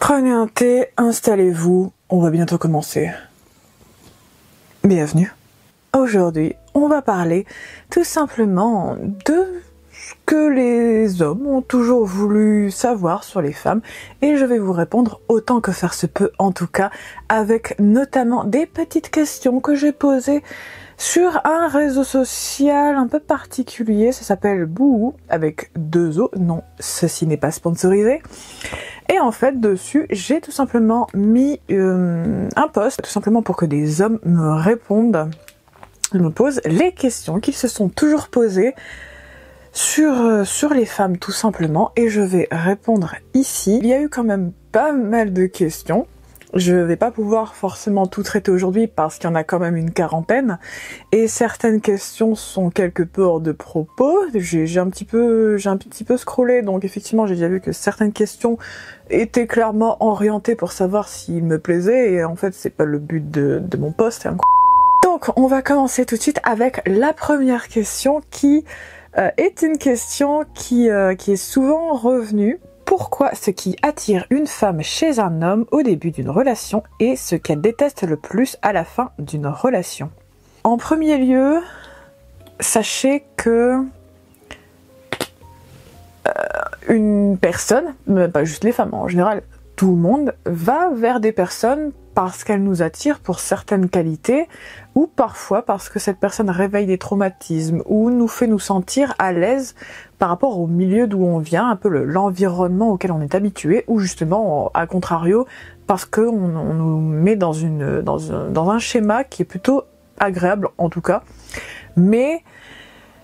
Prenez un thé, installez-vous, on va bientôt commencer. Bienvenue. Aujourd'hui, on va parler tout simplement de ce que les hommes ont toujours voulu savoir sur les femmes et je vais vous répondre autant que faire se peut, en tout cas, avec notamment des petites questions que j'ai posées sur un réseau social un peu particulier. Ça s'appelle Bouhou avec 2 O. Non, ceci n'est pas sponsorisé. Et en fait, dessus, j'ai tout simplement mis un post, tout simplement pour que des hommes me répondent, me posent les questions qu'ils se sont toujours posées sur les femmes, tout simplement. Et je vais répondre ici. Il y a eu quand même pas mal de questions. Je vais pas pouvoir forcément tout traiter aujourd'hui parce qu'il y en a quand même une quarantaine. Et certaines questions sont quelque peu hors de propos. J'ai un petit peu scrollé, donc effectivement j'ai déjà vu que certaines questions étaient clairement orientées pour savoir s'il me plaisait. Et en fait c'est pas le but de mon post. Donc on va commencer tout de suite avec la première question qui est une question qui est souvent revenue. Pourquoi ce qui attire une femme chez un homme au début d'une relation et ce qu'elle déteste le plus à la fin d'une relation? En premier lieu, sachez que une personne, mais pas juste les femmes, en général tout le monde, va vers des personnes parce qu'elles nous attirent pour certaines qualités ou parfois parce que cette personne réveille des traumatismes ou nous fait nous sentir à l'aise par rapport au milieu d'où on vient, un peu l'environnement auquel on est habitué, ou justement, à contrario, parce qu'on nous met dans un schéma qui est plutôt agréable en tout cas. Mais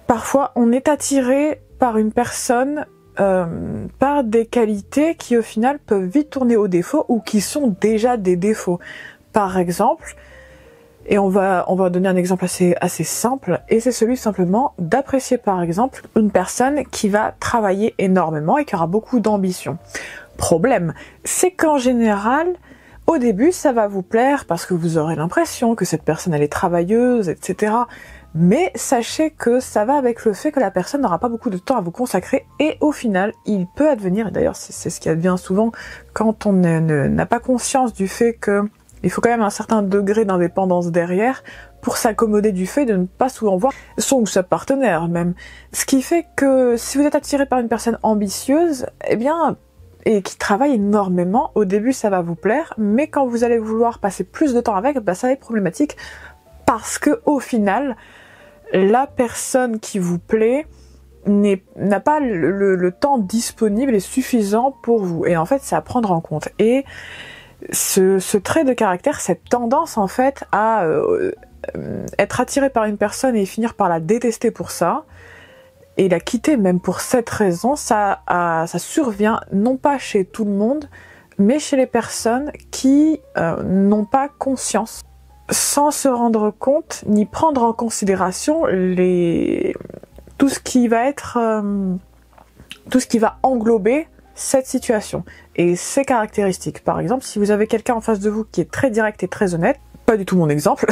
parfois on est attiré par une personne par des qualités qui au final peuvent vite tourner au défaut ou qui sont déjà des défauts. Par exemple, et on va donner un exemple assez simple, et c'est celui simplement d'apprécier par exemple une personne qui va travailler énormément et qui aura beaucoup d'ambition. Problème, c'est qu'en général, au début ça va vous plaire parce que vous aurez l'impression que cette personne elle est travailleuse, etc. Mais sachez que ça va avec le fait que la personne n'aura pas beaucoup de temps à vous consacrer et au final, il peut advenir, et d'ailleurs c'est ce qui advient souvent quand on n'a pas conscience du fait que il faut quand même un certain degré d'indépendance derrière pour s'accommoder du fait de ne pas souvent voir son ou sa partenaire même. Ce qui fait que si vous êtes attiré par une personne ambitieuse, eh bien, et qui travaille énormément, au début ça va vous plaire, mais quand vous allez vouloir passer plus de temps avec, bah, ça va être problématique parce que au final, la personne qui vous plaît n'a pas le temps disponible et suffisant pour vous. Et en fait, c'est à prendre en compte. Et ce trait de caractère, cette tendance en fait à être attiré par une personne et finir par la détester pour ça, et la quitter même pour cette raison, ça survient non pas chez tout le monde, mais chez les personnes qui n'ont pas conscience, sans se rendre compte ni prendre en considération tout ce qui va englober cette situation et ses caractéristiques. Par exemple, si vous avez quelqu'un en face de vous qui est très direct et très honnête, pas du tout mon exemple,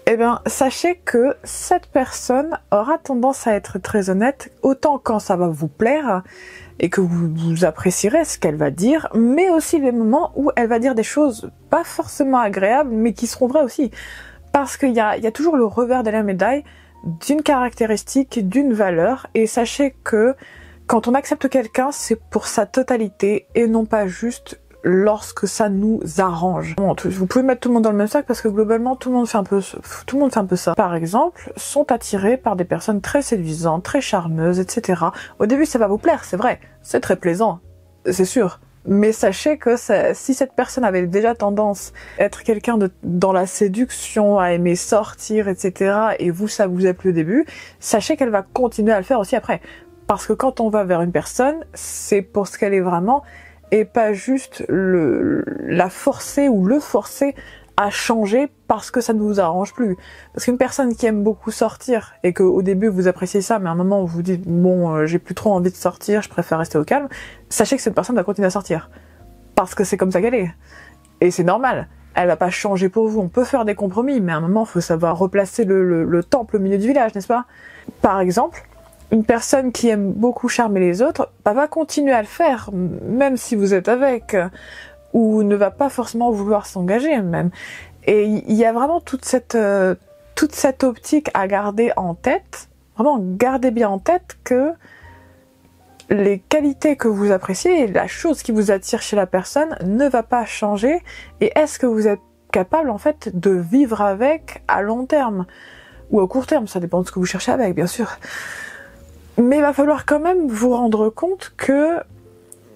eh bien, sachez que cette personne aura tendance à être très honnête, autant quand ça va vous plaire et que vous apprécierez ce qu'elle va dire, mais aussi les moments où elle va dire des choses pas forcément agréables, mais qui seront vraies aussi. Parce qu'il y a toujours le revers de la médaille d'une caractéristique, d'une valeur, et sachez que quand on accepte quelqu'un, c'est pour sa totalité et non pas juste lorsque ça nous arrange. Vous pouvez mettre tout le monde dans le même sac parce que globalement tout le monde fait un peu ça. Par exemple, sont attirés par des personnes très séduisantes, très charmeuses, etc. Au début ça va vous plaire, c'est vrai, c'est très plaisant, c'est sûr. Mais sachez que si cette personne avait déjà tendance à être quelqu'un dans la séduction, à aimer sortir, etc. et vous, ça vous a plu au début, sachez qu'elle va continuer à le faire aussi après. Parce que quand on va vers une personne, c'est pour ce qu'elle est vraiment, et pas juste la forcer ou le forcer à changer parce que ça ne vous arrange plus. Parce qu'une personne qui aime beaucoup sortir et qu'au début vous appréciez ça, mais à un moment où vous dites bon, j'ai plus trop envie de sortir, je préfère rester au calme, sachez que cette personne va continuer à sortir. Parce que c'est comme ça qu'elle est. Et c'est normal. Elle va pas changer pour vous. On peut faire des compromis, mais à un moment, il faut savoir replacer le temple au milieu du village, n'est-ce pas? Par exemple, une personne qui aime beaucoup charmer les autres va continuer à le faire, même si vous êtes avec, ou ne va pas forcément vouloir s'engager même. Et il y a vraiment toute cette optique à garder en tête, vraiment gardez bien en tête que les qualités que vous appréciez, la chose qui vous attire chez la personne ne va pas changer, et est-ce que vous êtes capable en fait de vivre avec à long terme ou à court terme, ça dépend de ce que vous cherchez avec bien sûr. Mais il va falloir quand même vous rendre compte que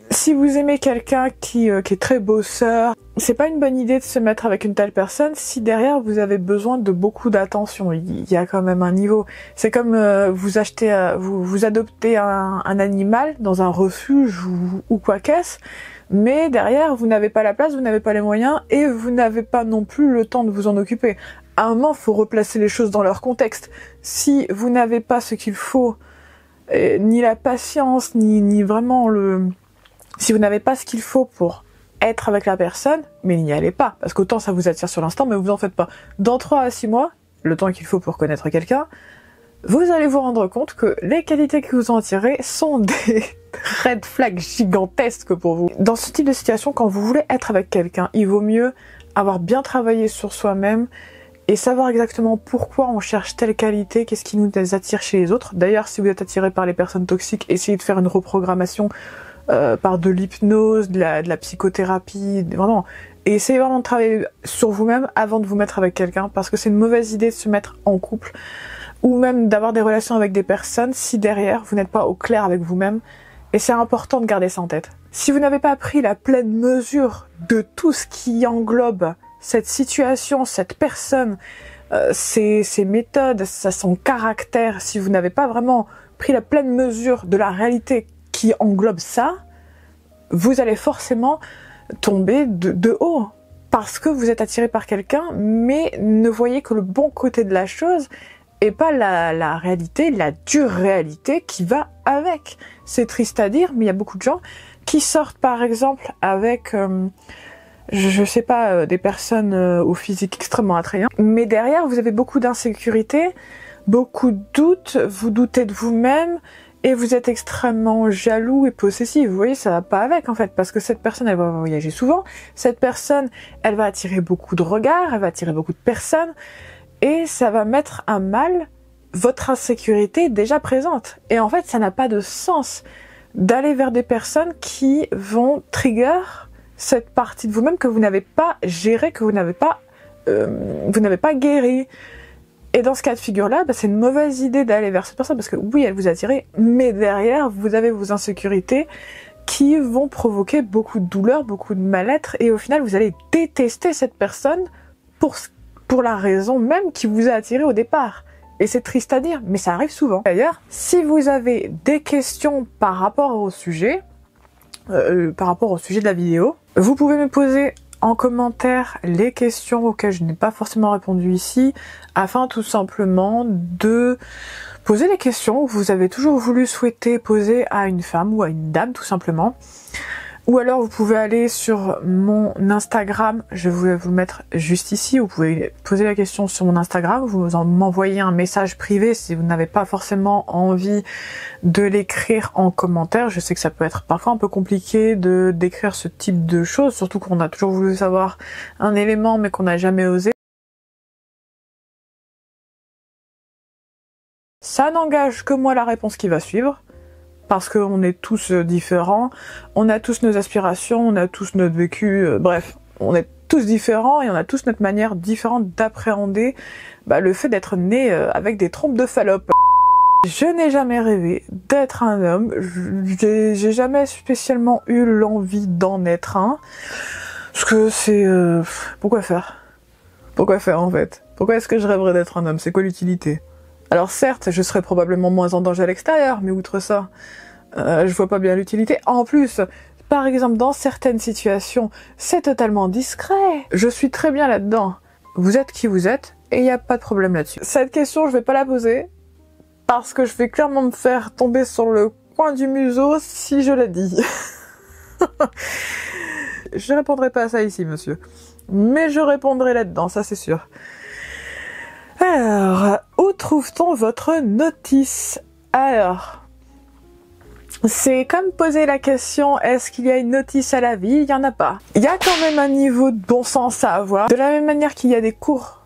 si vous aimez quelqu'un qui est très bosseur, c'est pas une bonne idée de se mettre avec une telle personne si derrière vous avez besoin de beaucoup d'attention. Il y a quand même un niveau. C'est comme vous achetez, vous adoptez un animal dans un refuge ou quoi qu'est-ce, mais derrière vous n'avez pas la place, vous n'avez pas les moyens et vous n'avez pas non plus le temps de vous en occuper. À un moment, faut replacer les choses dans leur contexte. Si vous n'avez pas ce qu'il faut, ni la patience, ni vraiment si vous n'avez pas ce qu'il faut pour être avec la personne, mais n'y allez pas. Parce qu'autant ça vous attire sur l'instant, mais vous en faites pas. Dans 3 à 6 mois, le temps qu'il faut pour connaître quelqu'un, vous allez vous rendre compte que les qualités que vous en tirez sont des red flags gigantesques pour vous. Dans ce type de situation, quand vous voulez être avec quelqu'un, il vaut mieux avoir bien travaillé sur soi-même et savoir exactement pourquoi on cherche telle qualité, qu'est-ce qui nous attire chez les autres. D'ailleurs, si vous êtes attiré par les personnes toxiques, essayez de faire une reprogrammation par de l'hypnose, de la psychothérapie, vraiment. Et essayez vraiment de travailler sur vous-même avant de vous mettre avec quelqu'un, parce que c'est une mauvaise idée de se mettre en couple, ou même d'avoir des relations avec des personnes si derrière vous n'êtes pas au clair avec vous-même. Et c'est important de garder ça en tête. Si vous n'avez pas pris la pleine mesure de tout ce qui englobe cette situation, cette personne, ses méthodes, son caractère, si vous n'avez pas vraiment pris la pleine mesure de la réalité qui englobe ça, vous allez forcément tomber de haut. Parce que vous êtes attiré par quelqu'un, mais ne voyez que le bon côté de la chose et pas la réalité, la dure réalité qui va avec. C'est triste à dire, mais il y a beaucoup de gens qui sortent par exemple avec, je sais pas, des personnes au physique extrêmement attrayant, mais derrière vous avez beaucoup d'insécurité, beaucoup de doutes, vous doutez de vous-même, et vous êtes extrêmement jaloux et possessif. Vous voyez, ça va pas avec en fait, parce que cette personne, elle va voyager souvent, cette personne, elle va attirer beaucoup de regards, elle va attirer beaucoup de personnes, et ça va mettre à mal votre insécurité déjà présente. Et en fait, ça n'a pas de sens d'aller vers des personnes qui vont trigger cette partie de vous-même que vous n'avez pas gérée, que vous n'avez pas guérie. Et dans ce cas de figure-là, c'est une mauvaise idée d'aller vers cette personne, parce que oui, elle vous a attiré, mais derrière, vous avez vos insécurités qui vont provoquer beaucoup de douleur, beaucoup de mal-être, et au final, vous allez détester cette personne pour la raison même qui vous a attiré au départ. Et c'est triste à dire, mais ça arrive souvent. D'ailleurs, si vous avez des questions par rapport au sujet de la vidéo, vous pouvez me poser en commentaire les questions auxquelles je n'ai pas forcément répondu ici, afin tout simplement de poser les questions que vous avez toujours souhaiter poser à une femme ou à une dame tout simplement. Ou alors vous pouvez aller sur mon Instagram, je vais vous le mettre juste ici, vous pouvez poser la question sur mon Instagram, vous m'envoyez un message privé si vous n'avez pas forcément envie de l'écrire en commentaire. Je sais que ça peut être parfois un peu compliqué d'écrire ce type de choses, surtout qu'on a toujours voulu savoir un élément mais qu'on n'a jamais osé. Ça n'engage que moi la réponse qui va suivre. Parce qu'on est tous différents, on a tous nos aspirations, on a tous notre vécu, bref, on est tous différents et on a tous notre manière différente d'appréhender le fait d'être né avec des trompes de Fallope. Je n'ai jamais rêvé d'être un homme, j'ai jamais spécialement eu l'envie d'en être un, parce que c'est... pourquoi faire? Pourquoi faire en fait? Pourquoi est-ce que je rêverais d'être un homme? C'est quoi l'utilité? Alors certes, je serais probablement moins en danger à l'extérieur, mais outre ça, je vois pas bien l'utilité. En plus, par exemple, dans certaines situations, c'est totalement discret. Je suis très bien là-dedans. Vous êtes qui vous êtes, et il n'y a pas de problème là-dessus. Cette question, je vais pas la poser, parce que je vais clairement me faire tomber sur le coin du museau si je la dis. Je répondrai pas à ça ici, monsieur. Mais je répondrai là-dedans, ça c'est sûr. Alors, où trouve-t-on votre notice? Alors, c'est comme poser la question, est-ce qu'il y a une notice à la vie? Il n'y en a pas. Il y a quand même un niveau de bon sens à avoir. De la même manière qu'il y a des cours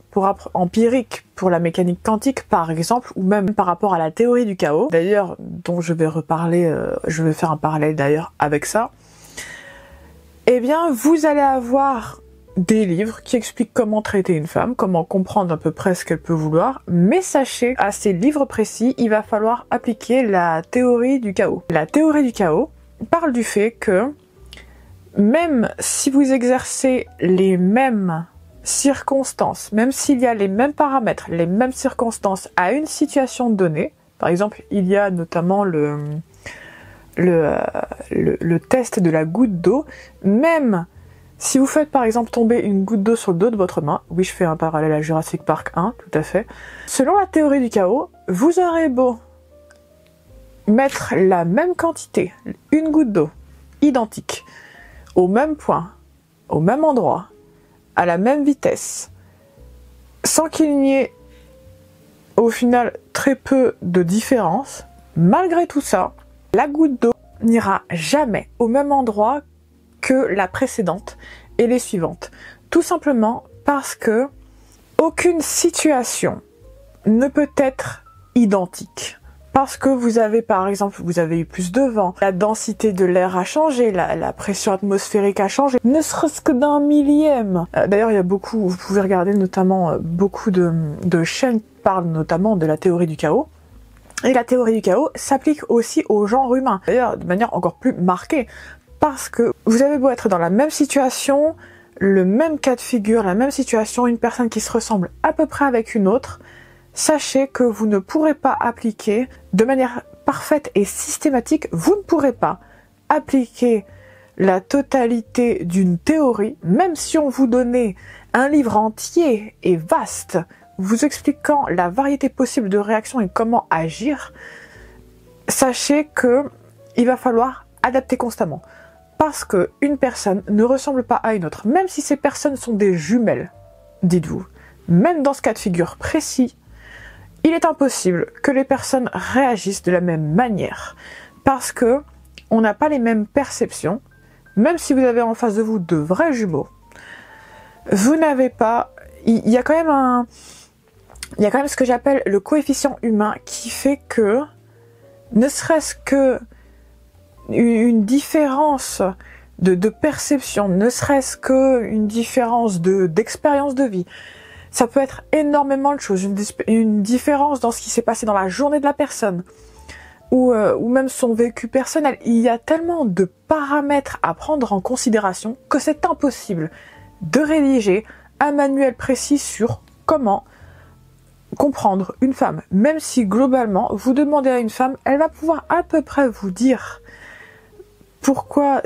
empiriques pour la mécanique quantique, par exemple, ou même par rapport à la théorie du chaos, d'ailleurs, dont je vais reparler, je vais faire un parallèle d'ailleurs avec ça, eh bien, vous allez avoir des livres qui expliquent comment traiter une femme, comment comprendre à peu près ce qu'elle peut vouloir, mais sachez, à ces livres précis, il va falloir appliquer la théorie du chaos. La théorie du chaos parle du fait que même si vous exercez les mêmes circonstances, même s'il y a les mêmes paramètres, les mêmes circonstances à une situation donnée, par exemple, il y a notamment le test de la goutte d'eau, même si vous faites par exemple tomber une goutte d'eau sur le dos de votre main, oui je fais un parallèle à Jurassic Park 1, tout à fait, selon la théorie du chaos, vous aurez beau mettre la même quantité, une goutte d'eau, identique, au même point, au même endroit, à la même vitesse, sans qu'il n'y ait au final très peu de différence, malgré tout ça, la goutte d'eau n'ira jamais au même endroit que la précédente et les suivantes. Tout simplement parce que aucune situation ne peut être identique. Parce que vous avez par exemple, vous avez eu plus de vent, la densité de l'air a changé, la pression atmosphérique a changé, ne serait-ce que d'un millième. D'ailleurs, il y a beaucoup, vous pouvez regarder notamment beaucoup de chaînes qui parlent notamment de la théorie du chaos. Et la théorie du chaos s'applique aussi au genre humain. D'ailleurs, de manière encore plus marquée. Parce que vous avez beau être dans la même situation, le même cas de figure, la même situation, une personne qui se ressemble à peu près avec une autre, sachez que vous ne pourrez pas appliquer de manière parfaite et systématique, vous ne pourrez pas appliquer la totalité d'une théorie, même si on vous donnait un livre entier et vaste, vous expliquant la variété possible de réactions et comment agir, sachez que il va falloir adapter constamment. Parce qu'une personne ne ressemble pas à une autre, même si ces personnes sont des jumelles, dites-vous. Même dans ce cas de figure précis, il est impossible que les personnes réagissent de la même manière. Parce que on n'a pas les mêmes perceptions, même si vous avez en face de vous de vrais jumeaux. Vous n'avez pas... Il y a quand même ce que j'appelle le coefficient humain qui fait que, ne serait-ce que une différence de perception, ne serait-ce qu'une différence d'expérience de vie. Ça peut être énormément de choses, une différence dans ce qui s'est passé dans la journée de la personne, ou même son vécu personnel. Il y a tellement de paramètres à prendre en considération que c'est impossible de rédiger un manuel précis sur comment comprendre une femme. Même si globalement, vous demandez à une femme, elle va pouvoir à peu près vous dire pourquoi,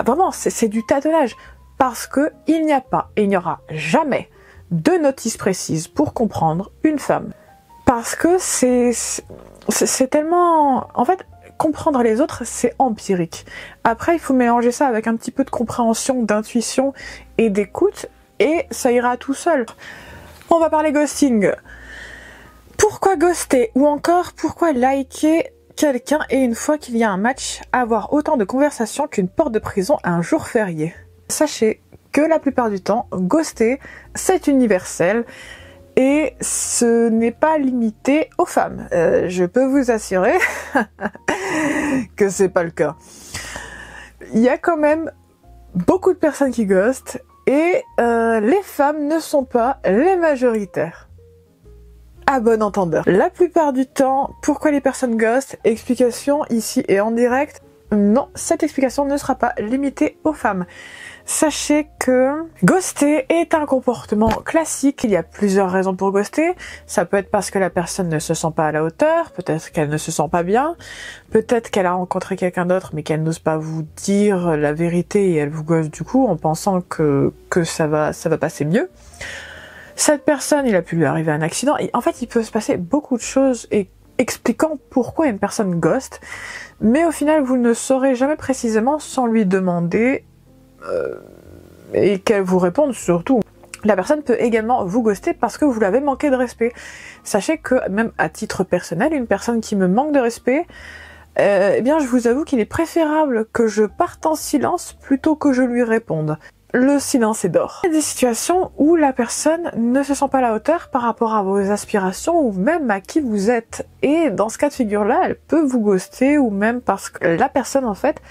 vraiment, c'est du tâtonnage. Parce que il n'y a pas, et il n'y aura jamais, de notice précise pour comprendre une femme. Parce que c'est tellement... En fait, comprendre les autres, c'est empirique. Après, il faut mélanger ça avec un petit peu de compréhension, d'intuition et d'écoute, et ça ira tout seul. On va parler ghosting. Pourquoi ghoster? Ou encore, pourquoi liker quelqu'un et une fois qu'il y a un match, avoir autant de conversations qu'une porte de prison un jour férié? Sachez que la plupart du temps, ghoster, c'est universel et ce n'est pas limité aux femmes. Je peux vous assurer que c'est pas le cas. Il y a quand même beaucoup de personnes qui ghostent et les femmes ne sont pas les majoritaires. À bon entendeur. La plupart du temps, pourquoi les personnes ghostent? Explication ici et en direct. Non, cette explication ne sera pas limitée aux femmes. Sachez que ghoster est un comportement classique. Il y a plusieurs raisons pour ghoster. Ça peut être parce que la personne ne se sent pas à la hauteur, peut-être qu'elle ne se sent pas bien, peut-être qu'elle a rencontré quelqu'un d'autre mais qu'elle n'ose pas vous dire la vérité et elle vous ghoste du coup en pensant que ça va passer mieux. Cette personne, il a pu lui arriver un accident. Et en fait, il peut se passer beaucoup de choses expliquant pourquoi une personne ghost. Mais au final, vous ne saurez jamais précisément sans lui demander et qu'elle vous réponde surtout. La personne peut également vous ghoster parce que vous l'avez manqué de respect. Sachez que, même à titre personnel, une personne qui me manque de respect, eh bien je vous avoue qu'il est préférable que je parte en silence plutôt que je lui réponde. Le silence est d'or. Il y a des situations où la personne ne se sent pas à la hauteur par rapport à vos aspirations ou même à qui vous êtes. Et dans ce cas de figure-là, elle peut vous ghoster ou même parce que la personne en fait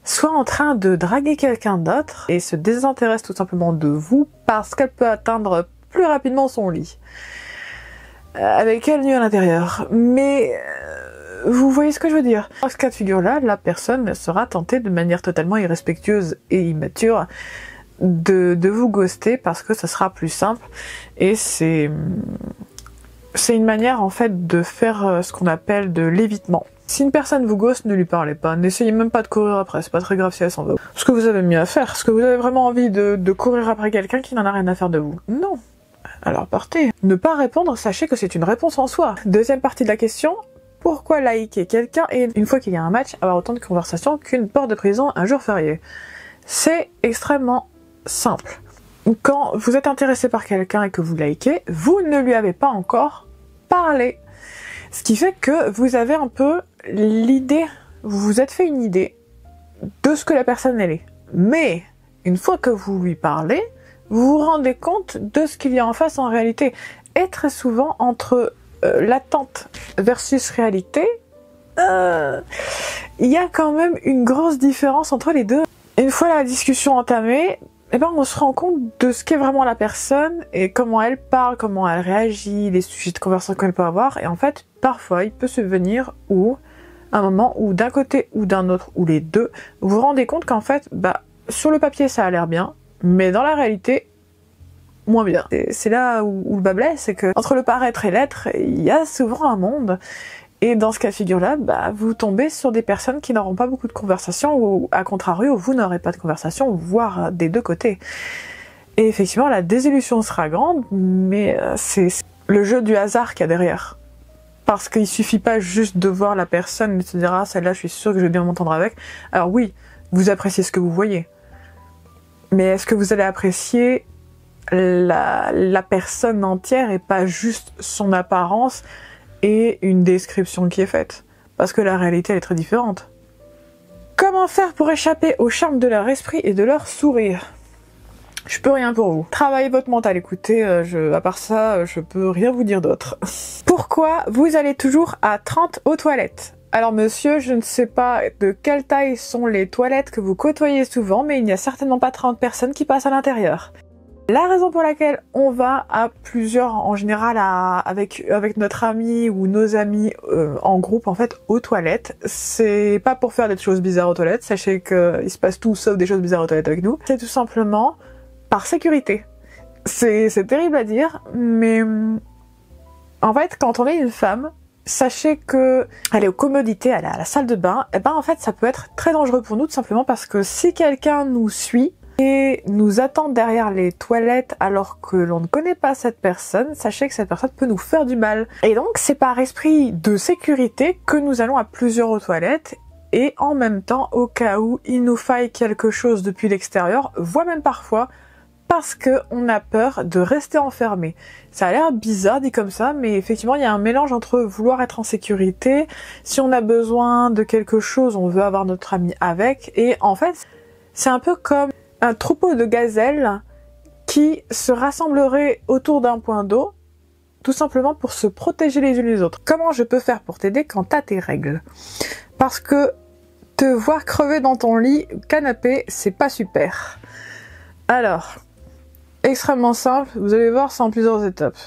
soit en train de draguer quelqu'un d'autre et se désintéresse tout simplement de vous parce qu'elle peut atteindre plus rapidement son lit. Avec elle nue à l'intérieur. Mais vous voyez ce que je veux dire. Dans ce cas de figure-là, la personne sera tentée de manière totalement irrespectueuse et immature de vous ghoster parce que ça sera plus simple et c'est une manière en fait de faire ce qu'on appelle de l'évitement. Si une personne vous ghoste, ne lui parlez pas, n'essayez même pas de courir après, c'est pas très grave si elle s'en va. Ce que vous avez mieux à faire, est-ce que vous avez vraiment envie de courir après quelqu'un qui n'en a rien à faire de vous? Non. Alors partez. Ne pas répondre, sachez que c'est une réponse en soi. Deuxième partie de la question, pourquoi liker quelqu'un et une fois qu'il y a un match, avoir autant de conversations qu'une porte de prison un jour férié? C'est extrêmement simple. Quand vous êtes intéressé par quelqu'un et que vous likez, vous ne lui avez pas encore parlé. Ce qui fait que vous avez un peu l'idée, vous vous êtes fait une idée de ce que la personne elle est. Mais, une fois que vous lui parlez, vous vous rendez compte de ce qu'il y a en face en réalité. Et très souvent, entre l'attente versus réalité, il y a quand même une grosse différence entre les deux. Une fois la discussion entamée, eh ben on se rend compte de ce qu'est vraiment la personne et comment elle parle, comment elle réagit, les sujets de conversation qu'elle peut avoir. Et en fait, parfois, il peut se venir un moment où d'un côté ou d'un autre, ou les deux, vous vous rendez compte qu'en fait, sur le papier, ça a l'air bien, mais dans la réalité, moins bien. C'est là où le bas blesse, c'est que entre le paraître et l'être, il y a souvent un monde. Et dans ce cas de figure-là, vous tombez sur des personnes qui n'auront pas beaucoup de conversation ou, à contrario, vous n'aurez pas de conversation, voire des deux côtés. Et effectivement, la désillusion sera grande, mais c'est le jeu du hasard qu'il y a derrière. Parce qu'il suffit pas juste de voir la personne et de se dire « Ah, celle-là, je suis sûre que je vais bien m'entendre avec ». Alors oui, vous appréciez ce que vous voyez. Mais est-ce que vous allez apprécier la personne entière et pas juste son apparence et une description qui est faite? Parce que la réalité, elle est très différente. Comment faire pour échapper au charme de leur esprit et de leur sourire? Je peux rien pour vous. Travaillez votre mental, écoutez, à part ça, je peux rien vous dire d'autre. Pourquoi vous allez toujours à 30 aux toilettes? Alors monsieur, je ne sais pas de quelle taille sont les toilettes que vous côtoyez souvent, mais il n'y a certainement pas 30 personnes qui passent à l'intérieur. La raison pour laquelle on va à plusieurs, en général avec notre ami ou nos amis en groupe en fait aux toilettes, c'est pas pour faire des choses bizarres aux toilettes, sachez qu'il se passe tout sauf des choses bizarres aux toilettes avec nous, c'est tout simplement par sécurité. C'est terrible à dire, mais en fait quand on est une femme, sachez que aller aux commodités, aller à la salle de bain, en fait ça peut être très dangereux pour nous tout simplement parce que si quelqu'un nous suit et nous attend derrière les toilettes alors que l'on ne connaît pas cette personne, sachez que cette personne peut nous faire du mal. Et donc c'est par esprit de sécurité que nous allons à plusieurs aux toilettes et en même temps au cas où il nous faille quelque chose depuis l'extérieur, voire même parfois parce qu'on a peur de rester enfermé. Ça a l'air bizarre dit comme ça, mais effectivement il y a un mélange entre vouloir être en sécurité, si on a besoin de quelque chose, on veut avoir notre ami avec, et en fait c'est un peu comme un troupeau de gazelles qui se rassemblerait autour d'un point d'eau, tout simplement pour se protéger les unes les autres. Comment je peux faire pour t'aider quand t'as tes règles? Parce que te voir crever dans ton lit, canapé, c'est pas super. Alors, extrêmement simple, vous allez voir, c'est en plusieurs étapes.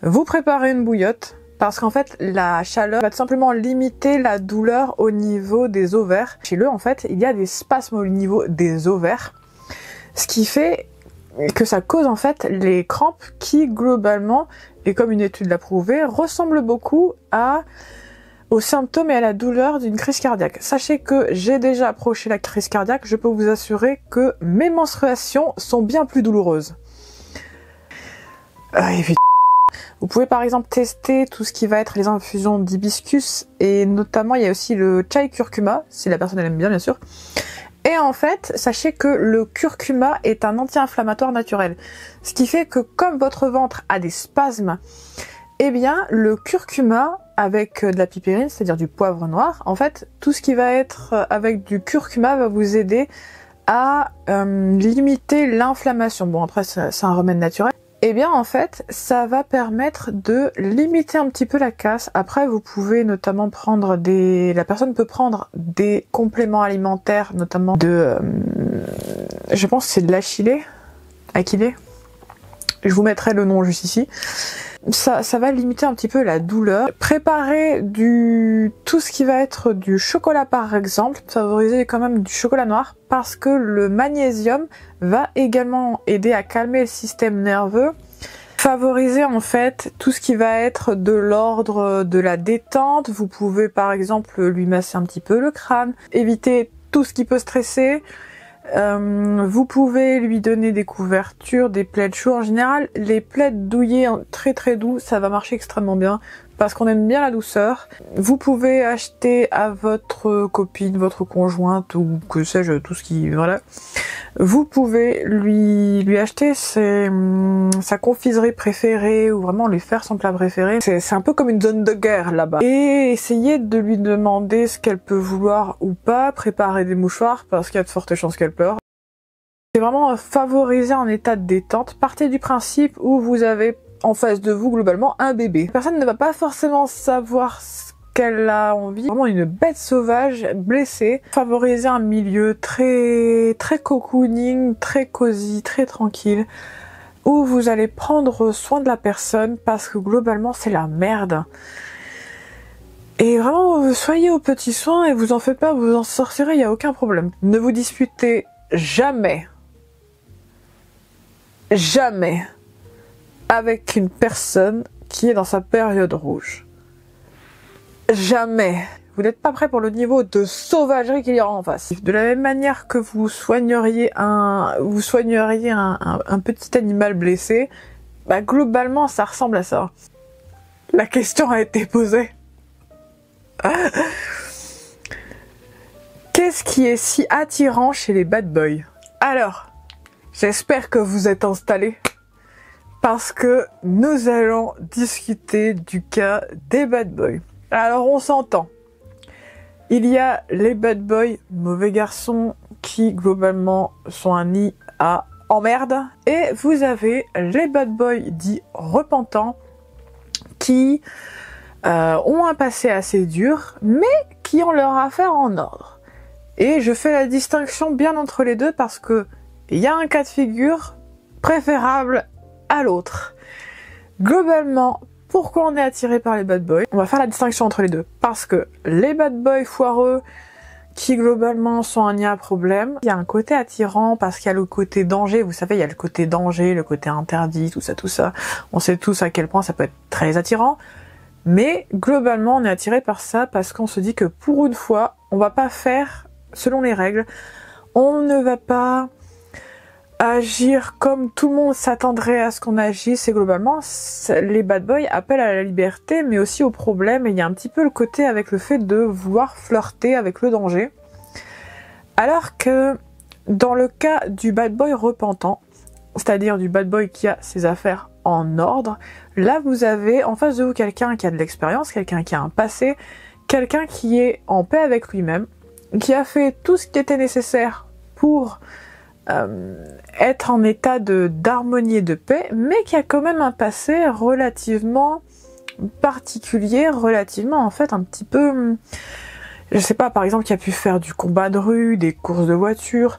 Vous préparez une bouillotte, parce qu'en fait, la chaleur va tout simplement limiter la douleur au niveau des ovaires. Chez eux, en fait, il y a des spasmes au niveau des ovaires, ce qui fait que ça cause en fait les crampes qui, globalement, et comme une étude l'a prouvé, ressemblent beaucoup aux symptômes et à la douleur d'une crise cardiaque. Sachez que j'ai déjà approché la crise cardiaque, je peux vous assurer que mes menstruations sont bien plus douloureuses. Vous pouvez par exemple tester tout ce qui va être les infusions d'hibiscus et notamment il y a aussi le chai curcuma, si la personne elle aime bien sûr. Et en fait, sachez que le curcuma est un anti-inflammatoire naturel. Ce qui fait que comme votre ventre a des spasmes, eh bien le curcuma avec de la pipérine, c'est-à-dire du poivre noir, en fait, tout ce qui va être avec du curcuma va vous aider à limiter l'inflammation. Bon, après, c'est un remède naturel. Eh bien, en fait, ça va permettre de limiter un petit peu la casse. Après, vous pouvez notamment prendre la personne peut prendre des compléments alimentaires, notamment je pense que c'est de l'achillée. Je vous mettrai le nom juste ici. Ça va limiter un petit peu la douleur. Préparez tout ce qui va être du chocolat par exemple, favorisez quand même du chocolat noir parce que le magnésium va également aider à calmer le système nerveux. Favorisez en fait tout ce qui va être de l'ordre de la détente. Vous pouvez par exemple lui masser un petit peu le crâne, éviter tout ce qui peut stresser. Vous pouvez lui donner des couvertures, des plaids chauds. En général, les plaids douillés très très doux, ça va marcher extrêmement bien parce qu'on aime bien la douceur. Vous pouvez acheter à votre copine, votre conjointe ou que sais-je, tout ce qui... voilà. Vous pouvez lui acheter sa confiserie préférée ou vraiment lui faire son plat préféré. C'est un peu comme une zone de guerre là-bas. Et essayez de lui demander ce qu'elle peut vouloir ou pas. Préparez des mouchoirs parce qu'il y a de fortes chances qu'elle pleure. C'est vraiment favoriser un état de détente. Partez du principe où vous avez en face de vous globalement un bébé. La personne ne va pas forcément savoir ce qu'elle a envie. Vraiment une bête sauvage, blessée. Favoriser un milieu très cocooning, très cosy, très tranquille, où vous allez prendre soin de la personne parce que globalement c'est la merde. Et vraiment, soyez aux petits soins et vous en faites pas, vous en sortirez, il n'y a aucun problème. Ne vous disputez jamais avec une personne qui est dans sa période rouge. Jamais. Vous n'êtes pas prêt pour le niveau de sauvagerie qu'il y aura en face. De la même manière que vous soigneriez un petit animal blessé, bah globalement ça ressemble à ça. La question a été posée. Qu'est-ce qui est si attirant chez les bad boys? Alors, j'espère que vous êtes installés parce que nous allons discuter du cas des bad boys. Alors on s'entend. Il y a les bad boys, mauvais garçons, qui globalement sont un nid à emmerde. Et vous avez les bad boys dits repentants qui ont un passé assez dur, mais qui ont leur affaire en ordre. Et je fais la distinction bien entre les deux parce que il y a un cas de figure préférable à l'autre. Globalement, pourquoi on est attiré par les bad boys? On va faire la distinction entre les deux. Parce que les bad boys foireux, qui globalement sont un nid à problème, il y a un côté attirant parce qu'il y a le côté danger. Vous savez, il y a le côté danger, le côté interdit, tout ça. On sait tous à quel point ça peut être très attirant. Mais globalement, on est attiré par ça parce qu'on se dit que pour une fois, on va pas faire selon les règles. On ne va pas agir comme tout le monde s'attendrait à ce qu'on agisse. Et globalement, les bad boys appellent à la liberté, mais aussi au problème. Et il y a un petit peu le côté avec le fait de vouloir flirter avec le danger. Alors que dans le cas du bad boy repentant, c'est-à-dire du bad boy qui a ses affaires en ordre, là vous avez en face de vous quelqu'un qui a de l'expérience, quelqu'un qui a un passé, quelqu'un qui est en paix avec lui-même, qui a fait tout ce qui était nécessaire pour être en état d'harmonie et de paix, mais qui a quand même un passé relativement particulier, relativement en fait un petit peu, je sais pas, par exemple qui a pu faire du combat de rue, des courses de voiture,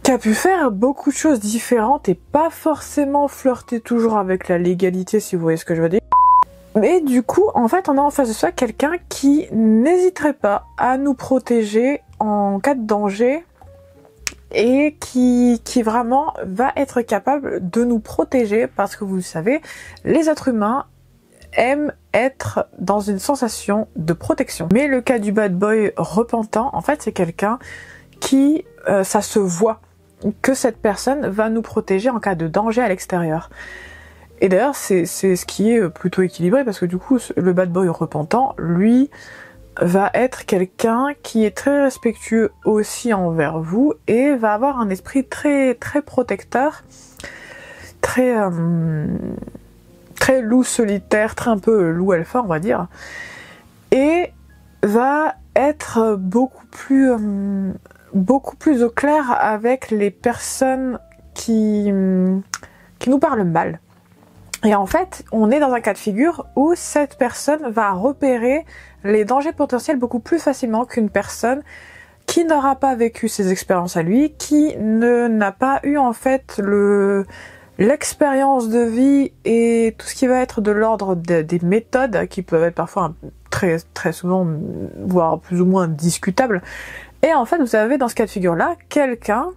qui a pu faire beaucoup de choses différentes et pas forcément flirter toujours avec la légalité, si vous voyez ce que je veux dire. Mais du coup, en fait, on a en face de soi quelqu'un qui n'hésiterait pas à nous protéger en cas de danger et qui vraiment va être capable de nous protéger parce que vous le savez, les êtres humains aiment être dans une sensation de protection. Mais le cas du bad boy repentant, en fait, c'est quelqu'un qui, ça se voit que cette personne va nous protéger en cas de danger à l'extérieur. Et d'ailleurs, c'est ce qui est plutôt équilibré parce que du coup, le bad boy repentant, lui, va être quelqu'un qui est très respectueux aussi envers vous et va avoir un esprit très très protecteur, très très loup solitaire, très un peu loup alpha on va dire, et va être beaucoup plus au clair avec les personnes qui nous parlent mal. Et en fait, on est dans un cas de figure où cette personne va repérer les dangers potentiels beaucoup plus facilement qu'une personne qui n'aura pas vécu ces expériences à lui, qui n'a pas eu en fait l'expérience de vie et tout ce qui va être de l'ordre des méthodes qui peuvent être parfois très, très souvent, voire plus ou moins discutables. Et en fait, vous avez dans ce cas de figure-là, quelqu'un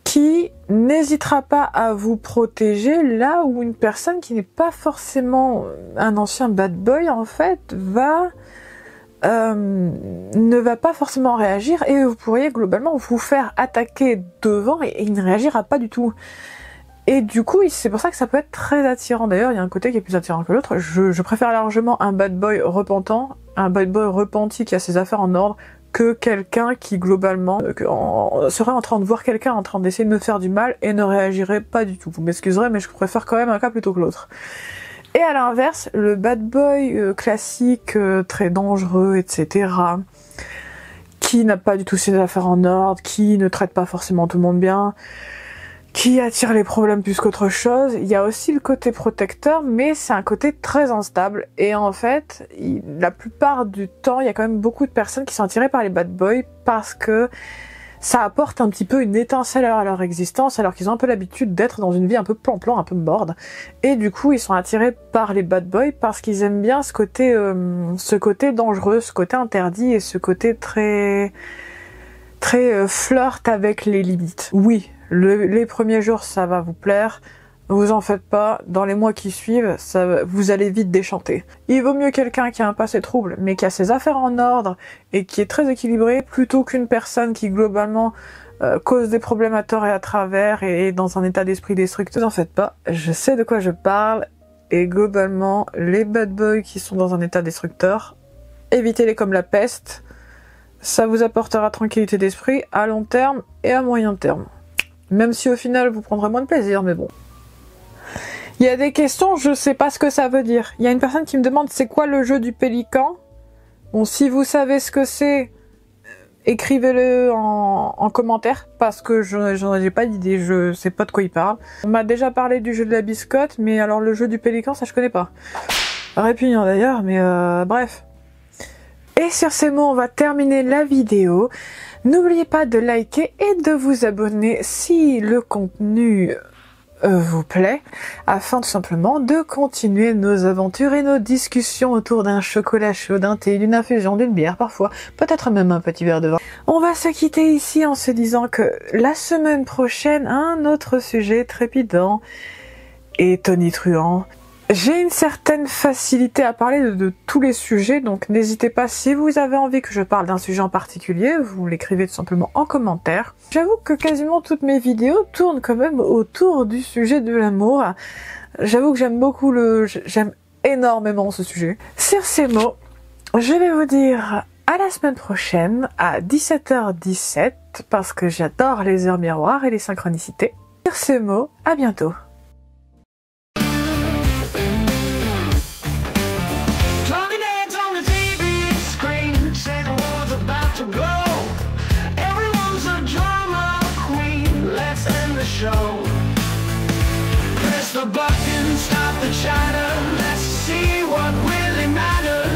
qui n'hésitera pas à vous protéger là où une personne qui n'est pas forcément un ancien bad boy, en fait, ne va pas forcément réagir et vous pourriez globalement vous faire attaquer devant et il ne réagira pas du tout. Et du coup, c'est pour ça que ça peut être très attirant. D'ailleurs, il y a un côté qui est plus attirant que l'autre. Je préfère largement un bad boy repentant, un bad boy repenti qui a ses affaires en ordre, que quelqu'un qui globalement serait en train de voir quelqu'un en train d'essayer de me faire du mal et ne réagirait pas du tout. Vous m'excuserez, mais je préfère quand même un cas plutôt que l'autre. Et à l'inverse, le bad boy classique, très dangereux, etc., qui n'a pas du tout ses affaires en ordre, qui ne traite pas forcément tout le monde bien, qui attire les problèmes plus qu'autre chose. Il y a aussi le côté protecteur, mais c'est un côté très instable. Et en fait, la plupart du temps, il y a quand même beaucoup de personnes qui sont attirées par les bad boys parce que ça apporte un petit peu une étincelle à leur existence, alors qu'ils ont un peu l'habitude d'être dans une vie un peu plan-plan, un peu morne. Et du coup, ils sont attirés par les bad boys parce qu'ils aiment bien ce côté dangereux, ce côté interdit et ce côté très flirt avec les limites. Oui. Les premiers jours, ça va vous plaire. Vous en faites pas. Dans les mois qui suivent, vous allez vite déchanter. Il vaut mieux quelqu'un qui a un passé trouble, mais qui a ses affaires en ordre et qui est très équilibré, plutôt qu'une personne qui globalement cause des problèmes à tort et à travers et est dans un état d'esprit destructeur. Vous en faites pas. Je sais de quoi je parle. Et globalement, les bad boys qui sont dans un état destructeur, évitez-les comme la peste. Ça vous apportera tranquillité d'esprit à long terme et à moyen terme. Même si au final vous prendrez moins de plaisir, mais bon. Il y a des questions, je sais pas ce que ça veut dire. Il y a une personne qui me demande c'est quoi le jeu du pélican. Bon, si vous savez ce que c'est, écrivez-le en commentaire, parce que j'en ai pas d'idée, je sais pas de quoi il parle. On m'a déjà parlé du jeu de la biscotte, mais alors le jeu du pélican, ça je connais pas. Répugnant d'ailleurs, mais bref. Et sur ces mots, on va terminer la vidéo. N'oubliez pas de liker et de vous abonner si le contenu vous plaît, afin tout simplement de continuer nos aventures et nos discussions autour d'un chocolat chaud, d'un thé, d'une infusion, d'une bière parfois, peut-être même un petit verre de vin. On va se quitter ici en se disant que la semaine prochaine, un autre sujet trépidant et tonitruant. J'ai une certaine facilité à parler de tous les sujets, donc n'hésitez pas, si vous avez envie que je parle d'un sujet en particulier, vous l'écrivez tout simplement en commentaire. J'avoue que quasiment toutes mes vidéos tournent quand même autour du sujet de l'amour. J'avoue que j'aime énormément ce sujet. Sur ces mots, je vais vous dire à la semaine prochaine à 17h17, parce que j'adore les heures miroirs et les synchronicités. Sur ces mots, à bientôt. Show. Press the button, stop the chatter.